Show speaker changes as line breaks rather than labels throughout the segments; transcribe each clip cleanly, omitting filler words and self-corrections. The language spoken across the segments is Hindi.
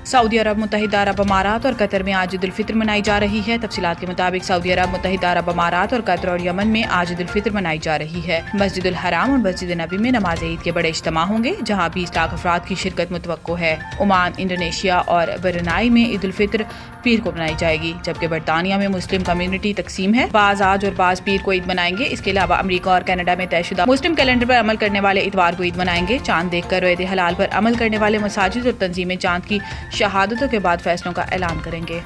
सऊदी अरब, मुत्तहिदा अरब अमारात और कतर में आज ईद उल फित्र मनाई जा रही है। तफसीलात के मुताबिक सऊदी अरब, मुत्तहिदा अरब अमारात और कतर और यमन में आज ईद उल फित्र मनाई जा रही है। मस्जिद उल हराम और मस्जिद नबी में नमाज ईद के बड़े इज्तिमा होंगे, जहाँ 20 लाख अफराद की शिरकत मुतवक्को है। ओमान, इंडोनेशिया और ब्रुनाई में ईद उल फित्र पीर को मनाई जाएगी, जबकि बरतानिया में मुस्लिम कम्युनिटी तकसीम है। बाज आज और बाज पीर को ईद मनाएंगे। इसके अलावा अमेरिका और कनाडा में तयशुदा मुस्लिम कैलेंडर पर अमल करने वाले इतवार को ईद मनाएंगे। चांद देखकर रोयत हलाल पर अमल करने वाले मसाजिद और तंजीमें चांद की शहादतों के बाद फैसलों का ऐलान करेंगे।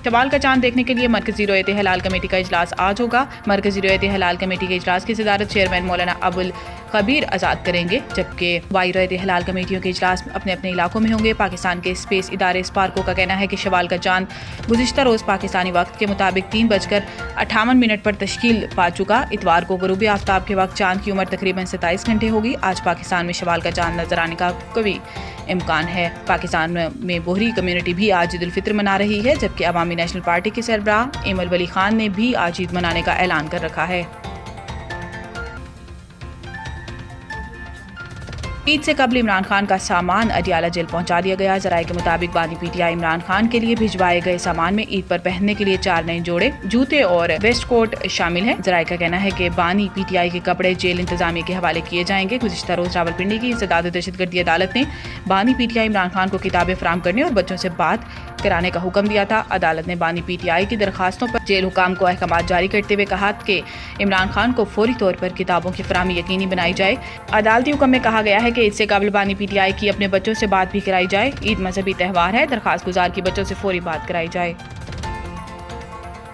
शवाल का चांद देखने के लिए मरकजी रोयत हलाल कमेटी का इजलास आज होगा। मरकजी रोयत हलाल कमेटी के इजलास की सदारत चेयरमैन मौलाना अबुल कबीर आज़ाद करेंगे, जबकि वाई रोयत हलाल कमेटियों के इजलास अपने अपने इलाकों में होंगे। पाकिस्तान के स्पेस इदारे स्पार्को का कहना है कि शवाल का चांद गुज़िश्ता रोज़ पाकिस्तानी वक्त के मुताबिक 3:58 पर तश्कील पा चुका। इतवार को गुरूब आफ्ताब के वक्त चांद की उम्र तकरीबन 27 घंटे होगी। आज पाकिस्तान में शवाल का चांद नजर आने का कवी इम्कान है। पाकिस्तान में बोहरी कम्युनिटी भी आज ईद उल फित्र मना रही है, जबकि अवामी नेशनल पार्टी के सरबराह एमल वली खान ने भी आज ईद मनाने का ऐलान कर रखा है। ईद से कबल इमरान खान का सामान अडियाला जेल पहुंचा दिया गया। जराये के मुताबिक बानी पीटीआई इमरान खान के लिए भिजवाए गए सामान में ईद पर पहनने के लिए 4 नए जोड़े जूते और वेस्ट कोट शामिल हैं। जराये का कहना है कि बानी पीटीआई के कपड़े जेल इंतजामिया के हवाले किए जाएंगे। गुज़िश्ता रोज रावलपिंडी की इंसदाद दहशतगर्दी अदालत ने बानी पीटीआई इमरान खान को किताबें फराहम करने और बच्चों से बात कराने का हुक्म दिया था। अदालत ने बानी पीटीआई की दरखास्तों पर जेल हुकाम को अहकाम जारी करते हुए कहा कि इमरान खान को फौरी तौर पर किताबों की फराहमी यकीनी बनाई जाए। अदालती हुक्म में कहा गया है कि इससे काबिल बानी पीटीआई की अपने बच्चों से बात भी कराई जाए। ईद मजहबी त्यौहार है, दरखास्त गुजार की बच्चों से फौरी बात कराई जाए।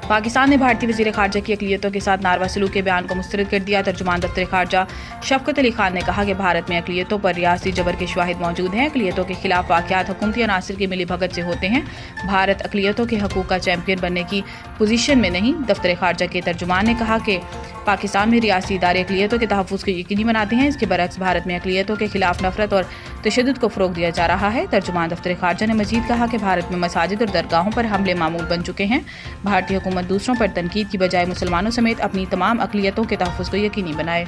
पाकिस्तान ने भारतीय वज़ीर ख़ारजा की अक़लियतों के साथ नारवा सलूक के बयान को मुस्तरद कर दिया। तर्जुमान दफ्तर ख़ारजा शफ़क़त अली खान ने कहा कि भारत में अक़लियतों पर रियासती जबर के शवाहिद मौजूद हैं। अक़लियतों के खिलाफ वाक़यात हुकूमती अनासर की मिली भगत से होते हैं। भारत अक़लियतों के हकूक़ का चैंपियन बनने की पोजीशन में नहीं। दफ्तर ख़ारजा के तर्जुमान ने कहा कि पाकिस्तान में रियासती इदारे अक़लियतों के तहफ़्फ़ुज़ को यकीनी बनाते हैं। इसके बरअक्स भारत में अक़लियतों के खिलाफ नफरत और तशद्दुद को फ़रोग़ दिया जा रहा है। तर्जुमान दफ्तर ख़ारजा ने मज़ीद कहा कि भारत में मसाजिद और दरगाहों पर हमले मामूल बन चुके हैं। भारतीय हुकूमत दूसरों पर तनकीद की बजाय मुसलमानों समेत अपनी तमाम अक़लियतों के तहफ़्फ़ुज़ को यकीनी बनाए।